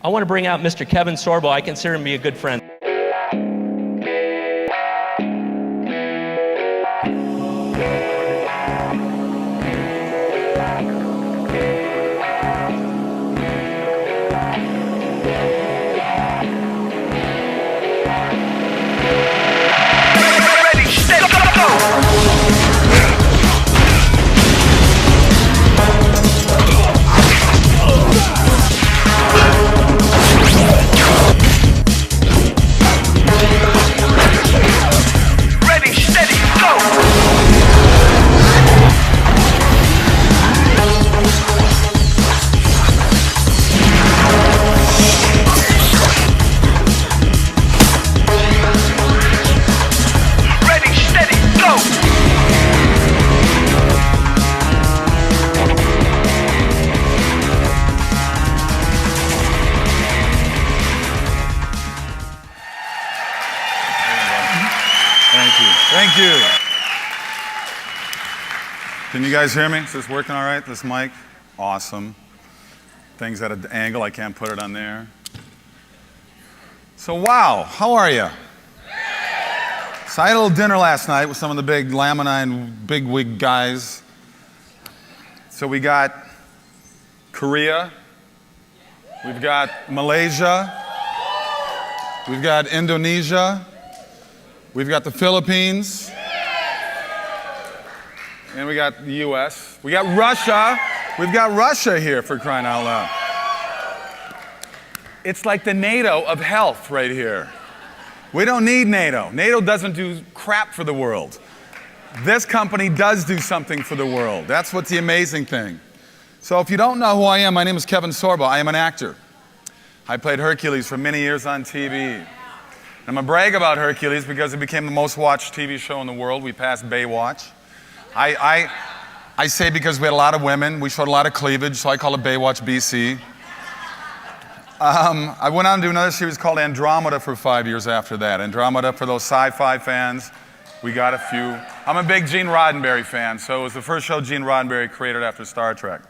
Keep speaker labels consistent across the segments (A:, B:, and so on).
A: I want to bring out Mr. Kevin Sorbo. I consider him to be a good friend.
B: Thank you. Can you guys hear me? Is this working all right, this mic? Awesome. Things at an angle, I can't put it on there. So wow, how are you? So I had a little dinner last night with some of the big Laminine bigwig guys. So we got Korea, we've got Malaysia, we've got Indonesia, we've got the Philippines, and we got the US. We got Russia. We've got Russia here, for crying out loud. It's like the NATO of health right here. We don't need NATO. NATO doesn't do crap for the world. This company does do something for the world. That's what's the amazing thing. So if you don't know who I am, my name is Kevin Sorbo. I am an actor. I played Hercules for many years on TV. I'm going to brag about Hercules because it became the most watched TV show in the world. We passed Baywatch. I say because we had a lot of women. We showed a lot of cleavage, so I call it Baywatch BC. I went on to do another series called Andromeda for 5 years after that. Andromeda, for those sci-fi fans, we got a few. I'm a big Gene Roddenberry fan, so it was the first show Gene Roddenberry created after Star Trek.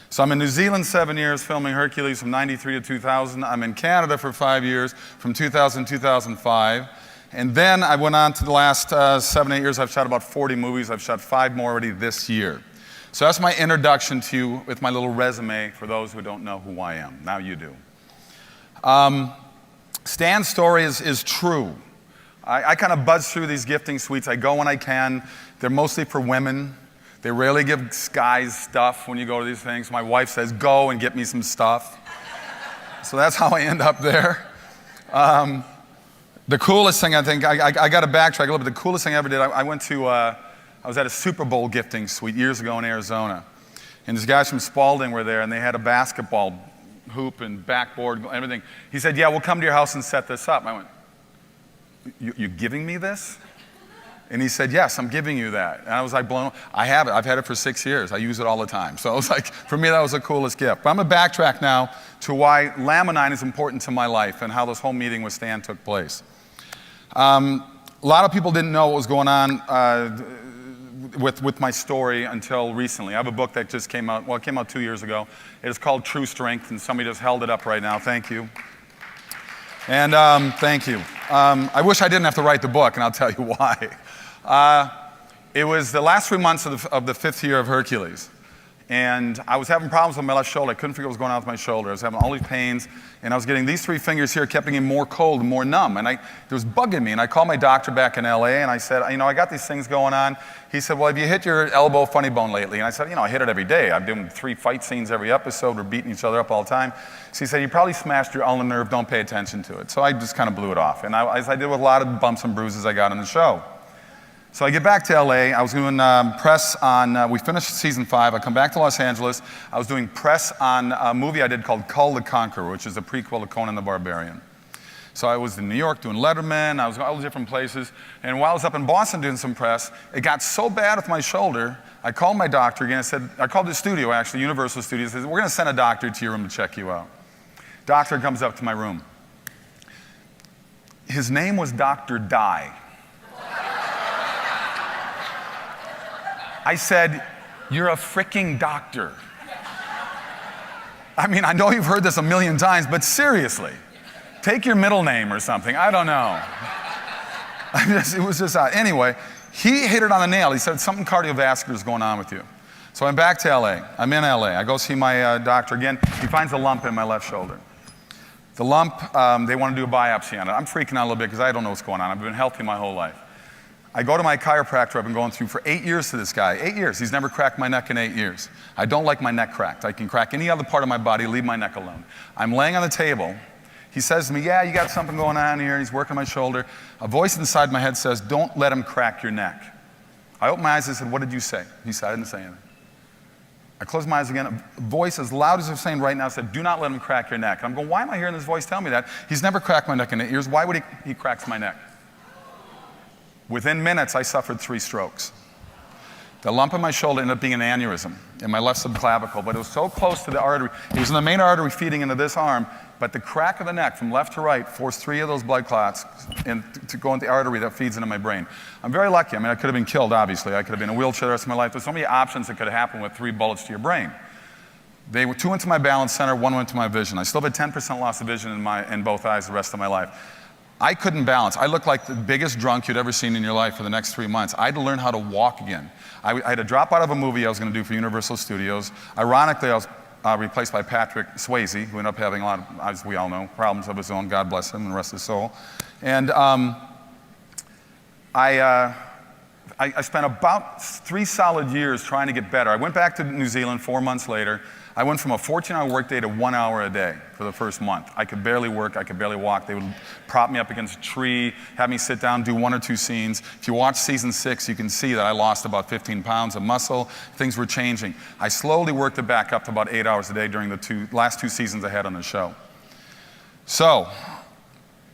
B: So I'm in New Zealand 7 years filming Hercules from 93 to 2000. I'm in Canada for 5 years, from 2000 to 2005. And then I went on to the last 7, 8 years. I've shot about 40 movies. I've shot 5 more already this year. So that's my introduction to you with my little resume for those who don't know who I am. Now you do. Stan's story is true. I kind of buzz through these gifting suites. I go when I can. They're mostly for women. They rarely give guys stuff when you go to these things. My wife says, go and get me some stuff. So that's how I end up there. The coolest thing, I think, I got to backtrack a little bit. The coolest thing I ever did, I was at a Super Bowl gifting suite years ago in Arizona. And these guys from Spalding were there, and they had a basketball hoop and backboard, everything. He said, yeah, we'll come to your house and set this up. I went, you're giving me this? And he said, yes, I'm giving you that. And I was like blown away. I have it. I've had it for 6 years. I use it all the time. So it was like, for me, that was the coolest gift. But I'm going to backtrack now to why Laminine is important to my life and how this whole meeting with Stan took place. A lot of people didn't know what was going on with my story until recently. I have a book that just came out. Well, it came out 2 years ago. It is called True Strength, and somebody just held it up right now. Thank you. And thank you. I wish I didn't have to write the book, and I'll tell you why. It was the last 3 months of the 5th year of Hercules. And I was having problems with my left shoulder. I couldn't figure what was going on with my shoulder. I was having all these pains, and I was getting these 3 fingers here kept getting more cold and more numb. And it was bugging me. And I called my doctor back in LA, and I said, I got these things going on. He said, well, have you hit your elbow funny bone lately? And I said, I hit it every day. I'm doing 3 fight scenes every episode. We're beating each other up all the time. So he said, you probably smashed your ulnar nerve. Don't pay attention to it. So I just kind of blew it off. And as I did with a lot of bumps and bruises I got on the show. So I get back to LA. I was doing press on, we finished season 5. I come back to Los Angeles. I was doing press on a movie I did called Kull the Conqueror, which is a prequel to Conan the Barbarian. So I was in New York doing Letterman. I was all different places. And while I was up in Boston doing some press, it got so bad with my shoulder, I called my doctor again. I called the studio, actually, Universal Studios. I said, we're going to send a doctor to your room to check you out. Doctor comes up to my room. His name was Dr. Dye. I said, you're a freaking doctor. I mean, I know you've heard this a million times, but seriously, take your middle name or something. I don't know. It was just anyway, he hit it on the nail. He said, something cardiovascular is going on with you. So I'm back to LA. I'm in LA. I go see my doctor again. He finds a lump in my left shoulder. The lump, they want to do a biopsy on it. I'm freaking out a little bit because I don't know what's going on. I've been healthy my whole life. I go to my chiropractor. I've been going through for 8 years to this guy. 8 years. He's never cracked my neck in 8 years. I don't like my neck cracked. I can crack any other part of my body, leave my neck alone. I'm laying on the table. He says to me, yeah, you got something going on here. He's working my shoulder. A voice inside my head says, don't let him crack your neck. I opened my eyes and said, what did you say? He said, I didn't say anything. I closed my eyes again. A voice as loud as I'm saying right now said, do not let him crack your neck. I'm going, why am I hearing this voice tell me that? He's never cracked my neck in 8 years. Why would he cracks my neck? Within minutes, I suffered 3 strokes. The lump in my shoulder ended up being an aneurysm in my left subclavicle, but it was so close to the artery. It was in the main artery feeding into this arm, but the crack of the neck from left to right forced 3 of those blood clots to go into the artery that feeds into my brain. I'm very lucky. I mean, I could have been killed, obviously. I could have been in a wheelchair the rest of my life. There's so many options that could have happened with 3 bullets to your brain. They were 2 into my balance center, 1 went to my vision. I still have a 10% loss of vision in both eyes the rest of my life. I couldn't balance. I looked like the biggest drunk you'd ever seen in your life for the next 3 months. I had to learn how to walk again. I had to drop out of a movie I was going to do for Universal Studios. Ironically, I was replaced by Patrick Swayze, who ended up having a lot of, as we all know, problems of his own. God bless him and rest his soul. And I spent about 3 solid years trying to get better. I went back to New Zealand 4 months later. I went from a 14-hour workday to 1 hour a day for the first month. I could barely work, I could barely walk. They would prop me up against a tree, have me sit down, do 1 or 2 scenes. If you watch season 6, you can see that I lost about 15 pounds of muscle. Things were changing. I slowly worked it back up to about 8 hours a day during the last 2 seasons I had on the show. So,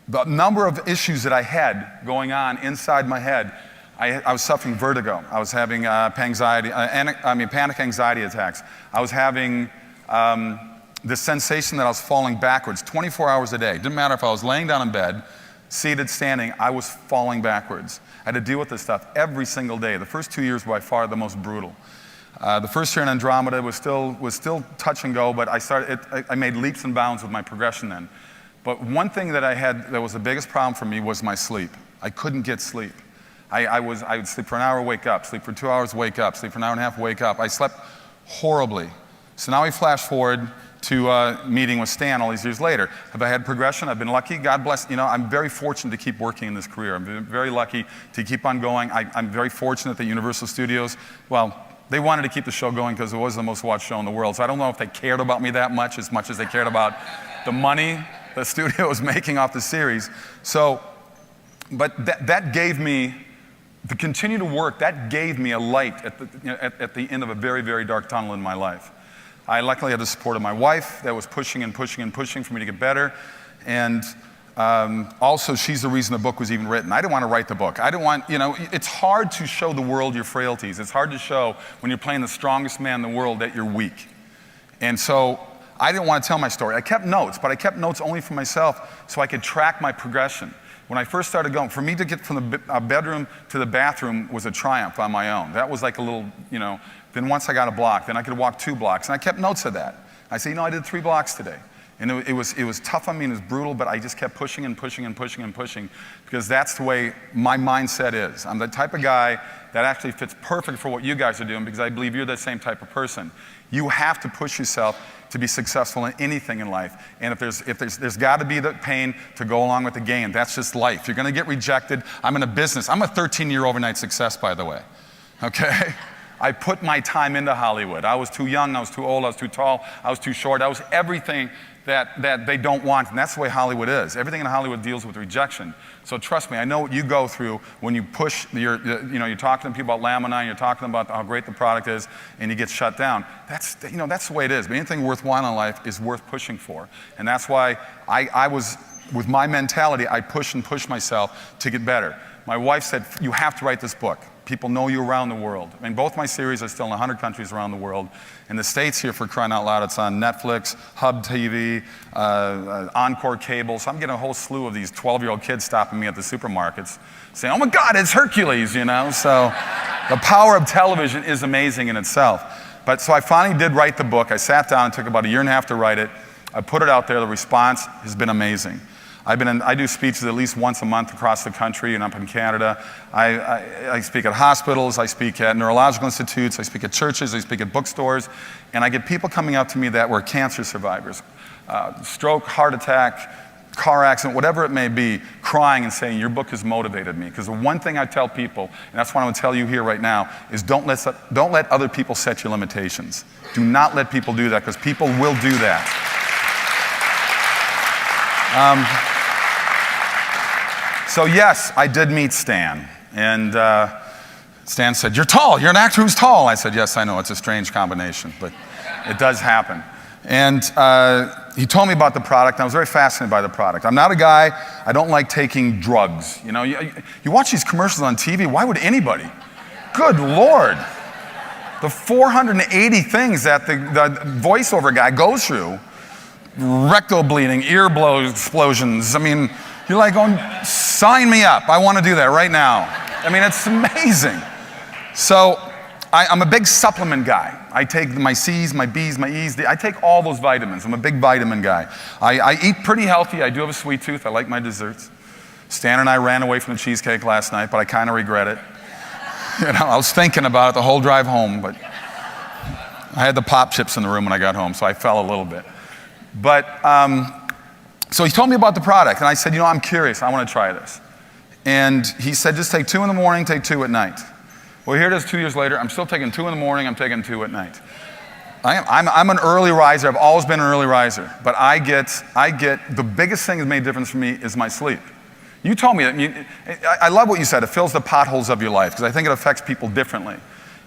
B: the number of issues that I had going on inside my head, I was suffering vertigo. I was having panic anxiety attacks. I was having the sensation that I was falling backwards 24 hours a day. Didn't matter if I was laying down in bed, seated, standing, I was falling backwards. I had to deal with this stuff every single day. The first 2 years were by far the most brutal. The first year in Andromeda was still touch and go, but I made leaps and bounds with my progression then. But one thing that I had that was the biggest problem for me was my sleep. I couldn't get sleep. I would sleep for an hour, wake up, sleep for 2 hours, wake up, sleep for an hour and a half, wake up. I slept horribly. So now we flash forward to a meeting with Stan all these years later. Have I had progression? I've been lucky. God bless. You know, I'm very fortunate to keep working in this career. I'm very lucky to keep on going. I'm very fortunate that Universal Studios, well, they wanted to keep the show going because it was the most watched show in the world. So I don't know if they cared about me that much as they cared about the money the studio was making off the series. So, but that gave me, to continue to work, that gave me a light at the end of a very, very dark tunnel in my life. I luckily had the support of my wife that was pushing and pushing and pushing for me to get better. And also, she's the reason the book was even written. I didn't want to write the book. I didn't want, it's hard to show the world your frailties. It's hard to show when you're playing the strongest man in the world that you're weak. And so I didn't want to tell my story. I kept notes, but I kept notes only for myself so I could track my progression. When I first started going, for me to get from the bedroom to the bathroom was a triumph on my own. That was like a little, then once I got a block, then I could walk 2 blocks. And I kept notes of that. I said, I did 3 blocks today. And it was tough on me and it was brutal, but I just kept pushing and pushing and pushing and pushing because that's the way my mindset is. I'm the type of guy that actually fits perfect for what you guys are doing because I believe you're the same type of person. You have to push yourself to be successful in anything in life. And if there's got to be the pain to go along with the gain. That's just life. You're going to get rejected. I'm in a business. I'm a 13-year overnight success, by the way. Okay? I put my time into Hollywood. I was too young. I was too old. I was too tall. I was too short. I was everything that they don't want, and that's the way Hollywood is. Everything in Hollywood deals with rejection. So trust me, I know what you go through when you push, you're talking to people about Laminine, you're talking about how great the product is, and you get shut down. That's the way it is. But anything worthwhile in life is worth pushing for. And that's why I was, with my mentality, I push and push myself to get better. My wife said, you have to write this book. People know you around the world. I mean, both my series are still in 100 countries around the world. In the States here, for crying out loud, it's on Netflix, Hub TV, Encore Cable. So I'm getting a whole slew of these 12-year-old kids stopping me at the supermarkets saying, oh my God, it's Hercules, So the power of television is amazing in itself. But so I finally did write the book. I sat down, it took about 1.5 years to write it. I put it out there, the response has been amazing. I do speeches at least once a month across the country and up in Canada. I speak at hospitals, I speak at neurological institutes, I speak at churches, I speak at bookstores, and I get people coming up to me that were cancer survivors, stroke, heart attack, car accident, whatever it may be, crying and saying, your book has motivated me. Because the one thing I tell people, and that's what I'm going to tell you here right now, is don't let other people set your limitations. Do not let people do that, because people will do that. So yes, I did meet Stan. And Stan said, you're tall, you're an actor who's tall. I said, yes, I know, it's a strange combination, but it does happen. And he told me about the product, and I was very fascinated by the product. I'm not a guy, I don't like taking drugs. You know, you watch these commercials on TV, why would anybody? Good Lord. The 480 things that the voiceover guy goes through, rectal bleeding, ear explosions. I mean, you're like going, sign me up, I want to do that right now. I mean, it's amazing. So I'm a big supplement guy. I take my C's, my B's, my E's. I take all those vitamins. I'm a big vitamin guy. I eat pretty healthy. I do have a sweet tooth. I like my desserts. Stan and I ran away from the cheesecake last night, but I kind of regret it. You know, I was thinking about it the whole drive home, but I had the pop chips in the room when I got home, so I fell a little bit. But, so he told me about the product, and I said, you know, I'm curious. I want to try this. And he said, just take 2 in the morning, take 2 at night. Well, here it is 2 years later. I'm still taking 2 in the morning. I'm taking 2 at night. I'm an early riser. I've always been an early riser. But I get the biggest thing that made a difference for me is my sleep. You told me that. I love what you said. It fills the potholes of your life, because I think it affects people differently.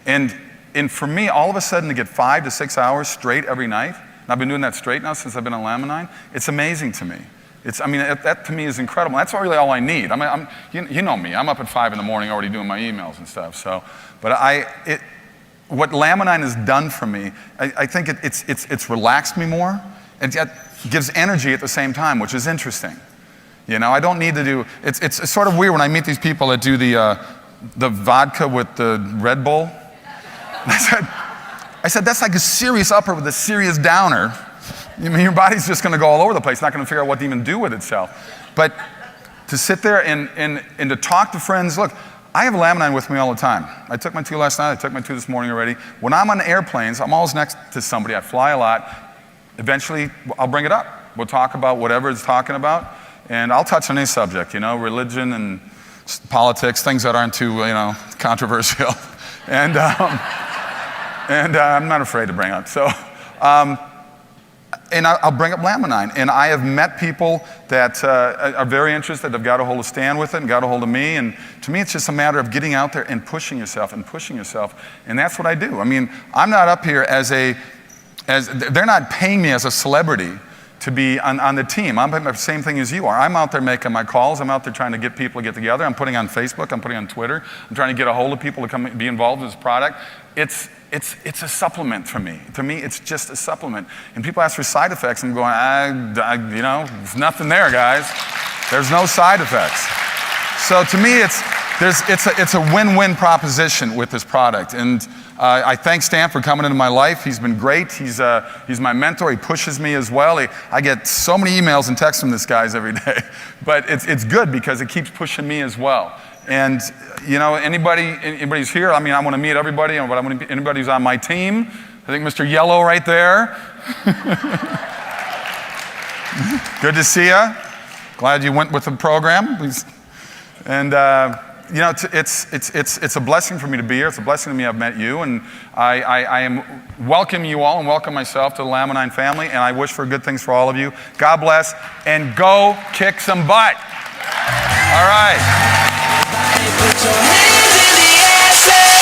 B: And for me, all of a sudden, to get 5 to 6 hours straight every night, and I've been doing that straight now since I've been on Laminine, it's amazing to me. That to me is incredible. That's really all I need. You know me. I'm up at 5 in the morning already doing my emails and stuff. So, but what Laminine has done for me, I think it's relaxed me more, and yet gives energy at the same time, which is interesting. You know, I don't need to do. It's sort of weird when I meet these people that do the vodka with the Red Bull. I said that's like a serious upper with a serious downer. I mean, your body's just going to go all over the place, not going to figure out what to even do with itself. But to sit there and to talk to friends, look, I have Laminine with me all the time. I took my 2 last night, I took my 2 this morning already. When I'm on airplanes, I'm always next to somebody. I fly a lot. Eventually, I'll bring it up. We'll talk about whatever it's talking about, and I'll touch on any subject, you know, religion and politics, things that aren't too, you know, controversial. And I'm not afraid to bring up. So, and I'll bring up Laminine. And I have met people that are very interested, have got a hold of Stan with it and got a hold of me. And to me, it's just a matter of getting out there and pushing yourself and pushing yourself. And that's what I do. I mean, I'm not up here they're not paying me as a celebrity to be on the team. I'm the same thing as you are. I'm out there making my calls. I'm out there trying to get people to get together. I'm putting on Facebook. I'm putting on Twitter. I'm trying to get a hold of people to come be involved in this product. It's a supplement for me. To me, it's just a supplement. And people ask for side effects. I'm going, you know, there's nothing there, guys. There's no side effects. So to me, it's a win-win proposition with this product. And I thank Stan for coming into my life. He's been great. He's my mentor. He pushes me as well. I get so many emails and texts from this guy every day. But it's good because it keeps pushing me as well. And you know, anybody's here, I mean, I want to meet everybody, but anybody who's on my team. I think Mr. Yellow right there. Good to see you. Glad you went with the program. And you know, it's a blessing for me to be here. It's a blessing to me I've met you, and I am welcoming you all and welcome myself to the Laminine family, and I wish for good things for all of you. God bless, and go kick some butt. All right.
C: Put your hands in the air, say